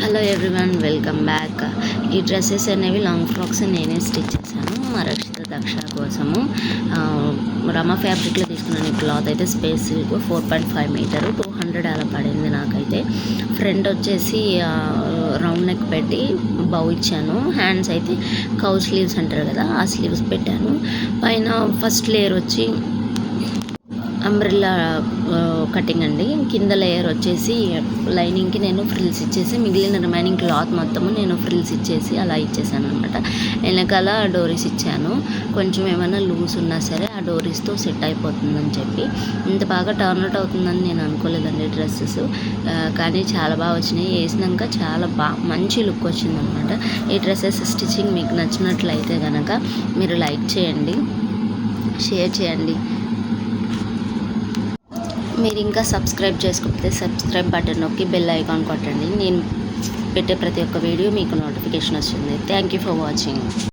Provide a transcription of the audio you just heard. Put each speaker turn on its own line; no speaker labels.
Hello everyone, welcome back. ఈ dresses అనేవి long frocks నేనే స్టిచ్ చేశాను మా రక్షిత దక్ష కోసము. రమా ఫ్యాబ్రిక్లో తీసుకున్నాను. ఈ క్లాత్ అయితే స్పేస్ 4.5 మీటరు 200 అలా పడింది నాకైతే. ఫ్రంట్ వచ్చేసి రౌండ్ నెక్ పెట్టి బౌ ఇచ్చాను. హ్యాండ్స్ అయితే కౌ స్లీవ్స్ అంటారు కదా, ఆ స్లీవ్స్ పెట్టాను. పైన ఫస్ట్ లేయర్ వచ్చి అంబ్రెల్లా కటింగ్ అండి. కింద లేయర్ వచ్చేసి లైనింగ్కి నేను ఫ్రిల్స్ ఇచ్చేసి మిగిలిన రిమైనింగ్ క్లాత్ మొత్తము నేను ఫ్రిల్స్ ఇచ్చేసి అలా ఇచ్చేసాను అనమాట. వెనకాల డోరీస్ ఇచ్చాను. కొంచెం ఏమైనా లూజ్ ఉన్నా సరే ఆ డోరీస్తో సెట్ అయిపోతుందని చెప్పి. ఇంత బాగా టర్న్అవుట్ అవుతుందని నేను అనుకోలేదండి డ్రెస్సెస్, కానీ చాలా బాగా వచ్చినాయి. వేసినాక చాలా మంచి లుక్ వచ్చిందనమాట. ఈ డ్రెస్సెస్ స్టిచ్చింగ్ మీకు నచ్చినట్లయితే కనుక మీరు లైక్ చేయండి, షేర్ చేయండి. మీరు ఇంకా సబ్స్క్రైబ్ చేసుకుంటే సబ్స్క్రైబ్ బటన్ నొక్కి బెల్ ఐకాన్ కొట్టండి. నేను పెట్టే ప్రతి ఒక్క వీడియో మీకు నోటిఫికేషన్ వస్తుంది. Thank you for watching.